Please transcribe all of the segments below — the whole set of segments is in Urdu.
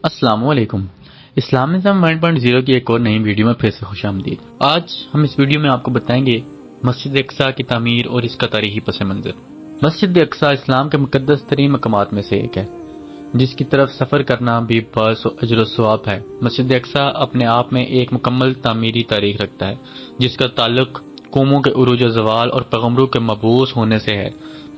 السلام علیکم۔ اسلامزم 1.0 کی ایک اور نئی ویڈیو میں پھر سے خوش آمدید۔ آج ہم اس ویڈیو میں آپ کو بتائیں گے مسجد اقصی کی تعمیر اور اس کا تاریخی پس منظر۔ مسجد اقصی اسلام کے مقدس ترین مقامات میں سے ایک ہے، جس کی طرف سفر کرنا بھی باعث اجر و ثواب ہے۔ مسجد اقصی اپنے آپ میں ایک مکمل تعمیری تاریخ رکھتا ہے، جس کا تعلق قوموں کے عروج و زوال اور پیغمبروں کے مبعوث ہونے سے ہے۔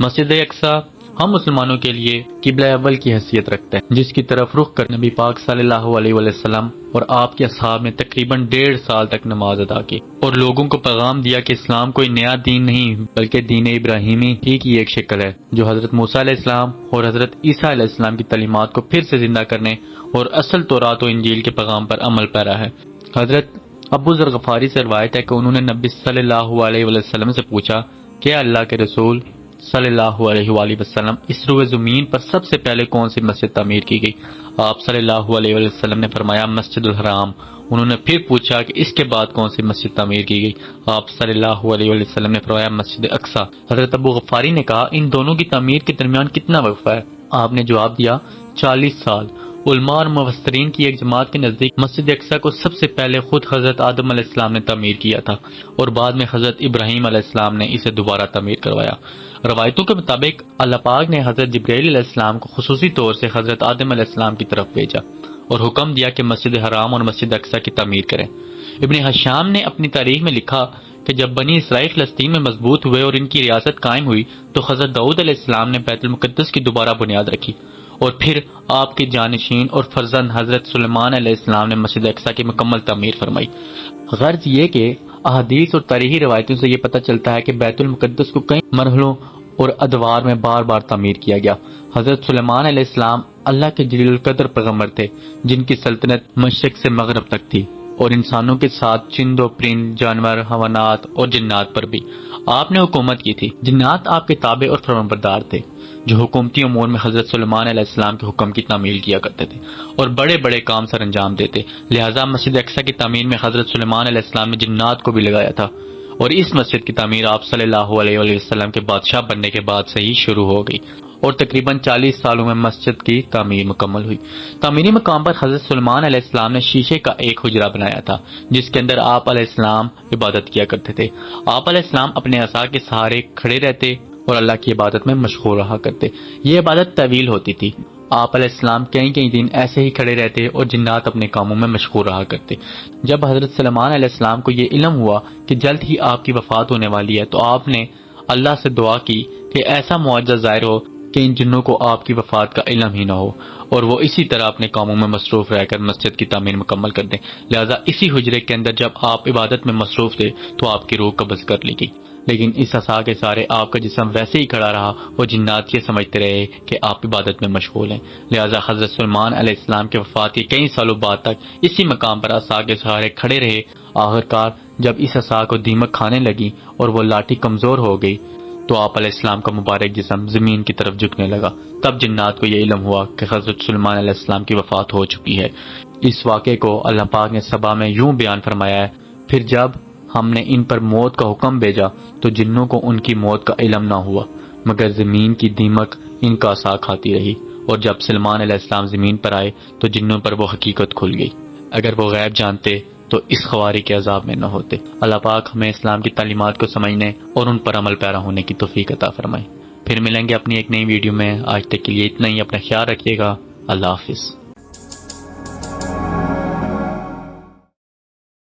مسجد اقصی ہم مسلمانوں کے لیے قبلہ اول کی حیثیت رکھتا ہے، جس کی طرف رخ کر نبی پاک صلی اللہ علیہ وسلم اور آپ کے اصحاب نے تقریباً 1.5 سال تک نماز ادا کی اور لوگوں کو پیغام دیا کہ اسلام کوئی نیا دین نہیں بلکہ دین ابراہیمی ہی کی ایک شکل ہے، جو حضرت موسیٰ علیہ السلام اور حضرت عیسیٰ علیہ السلام کی تعلیمات کو پھر سے زندہ کرنے اور اصل تورات و انجیل کے پیغام پر عمل پیرا ہے۔ حضرت ابو ذر غفاری سے روایت ہے کہ انہوں نے نبی صلی اللہ علیہ وسلم سے پوچھا کہ اللہ کے رسول صلی اللہ علیہ وآلہ وسلم، اس روئے زمین پر سب سے پہلے کون سی مسجد تعمیر کی گئی؟ آپ صلی اللہ علیہ وسلم نے فرمایا مسجد الحرام۔ انہوں نے پھر پوچھا کہ اس کے بعد کون سی مسجد تعمیر کی گئی؟ آپ صلی اللہ علیہ وسلم نے فرمایا مسجد اقصی۔ حضرت ابو غفاری نے کہا ان دونوں کی تعمیر کے درمیان کتنا وقفہ ہے؟ آپ نے جواب دیا 40 سال۔ علماء اور مفسرین کی ایک جماعت کے نزدیک مسجد اقصی کو سب سے پہلے خود حضرت آدم علیہ السلام نے تعمیر کیا تھا اور بعد میں حضرت ابراہیم علیہ السلام نے اسے دوبارہ تعمیر کروایا۔ روایتوں کے مطابق اللہ پاک نے حضرت جبرائیل علیہ السلام کو خصوصی طور سے حضرت آدم علیہ السلام کی طرف بھیجا اور حکم دیا کہ مسجد حرام اور مسجد اقصی کی تعمیر کریں۔ ابن حشام نے اپنی تاریخ میں لکھا کہ جب بنی اسرائیل فلسطین میں مضبوط ہوئے اور ان کی ریاست قائم ہوئی تو حضرت داؤد علیہ السلام نے بیت المقدس کی دوبارہ بنیاد رکھی اور پھر آپ کے جانشین اور فرزند حضرت سلیمان علیہ السلام نے مسجد اقصی کی مکمل تعمیر فرمائی۔ غرض یہ کہ احادیث اور تاریخی روایتوں سے یہ پتہ چلتا ہے کہ بیت المقدس کو کئی مرحلوں اور ادوار میں بار بار تعمیر کیا گیا۔ حضرت سلیمان علیہ السلام اللہ کے جلیل القدر پیغمبر تھے، جن کی سلطنت مشرق سے مغرب تک تھی اور انسانوں کے ساتھ چند و پرند، جانور، حیوانات اور جنات پر بھی آپ نے حکومت کی تھی۔ جنات آپ کے تابع اور فرمانبردار تھے، جو حکومتی امور میں حضرت سلیمان علیہ السلام کے حکم کی تعمیل کیا کرتے تھے اور بڑے بڑے کام سر انجام دیتے۔ لہٰذا مسجد اقصی کی تعمیر میں حضرت سلیمان علیہ السلام نے جنات کو بھی لگایا تھا اور اس مسجد کی تعمیر آپ صلی اللہ علیہ وسلم کے بادشاہ بننے کے بعد سے ہی شروع ہو گئی اور تقریباً 40 سالوں میں مسجد کی تعمیر مکمل ہوئی۔ تعمیری مقام پر حضرت سلیمان علیہ السلام نے شیشے کا ایک حجرہ بنایا تھا، جس کے اندر آپ علیہ السلام عبادت کیا کرتے تھے۔ آپ علیہ السلام اپنے عصا کے سہارے کھڑے رہتے اور اللہ کی عبادت میں مشغول رہا کرتے۔ یہ عبادت طویل ہوتی تھی۔ آپ علیہ السلام کئی دن ایسے ہی کھڑے رہتے اور جنات اپنے کاموں میں مشغول رہا کرتے۔ جب حضرت سلیمان علیہ السلام کو یہ علم ہوا کہ جلد ہی آپ کی وفات ہونے والی ہے تو آپ نے اللہ سے دعا کی کہ ایسا معجزہ ظاہر ہو کہ ان جنوں کو آپ کی وفات کا علم ہی نہ ہو اور وہ اسی طرح اپنے کاموں میں مصروف رہ کر مسجد کی تعمیر مکمل کر دیں۔ لہٰذا اسی حجرے کے اندر جب آپ عبادت میں مصروف تھے تو آپ کی روح قبض کر لی گئی، لیکن اس عصا کے سارے آپ کا جسم ویسے ہی کھڑا رہا اور جنات یہ سمجھتے رہے کہ آپ عبادت میں مشغول ہیں۔ لہٰذا حضرت سلیمان علیہ السلام کے وفات کے کئی سالوں بعد تک اسی مقام پر عصا کے سہارے کھڑے رہے۔ آخرکار جب اس عصا کو دیمک کھانے لگی اور وہ لاٹھی کمزور ہو گئی تو آپ علیہ السلام کا مبارک جسم زمین کی طرف جھکنے لگا۔ تب جنات کو یہ علم ہوا کہ حضرت سلیمان علیہ السلام کی وفات ہو چکی ہے۔ اس واقعے کو اللہ پاک نے سبا میں یوں بیان فرمایا ہے، پھر جب ہم نے ان پر موت کا حکم بھیجا تو جنوں کو ان کی موت کا علم نہ ہوا، مگر زمین کی دیمک ان کا عصا کھاتی رہی، اور جب سلیمان علیہ السلام زمین پر آئے تو جنوں پر وہ حقیقت کھل گئی۔ اگر وہ غیب جانتے تو اس خواری کے عذاب میں نہ ہوتے۔ اللہ پاک ہمیں اسلام کی تعلیمات کو سمجھنے اور ان پر عمل پیرا ہونے کی توفیق عطا فرمائے۔ پھر ملیں گے اپنی ایک نئی ویڈیو میں۔ آج تک کے لیے اتنا ہی، اپنا خیال رکھیے گا۔ اللہ حافظ۔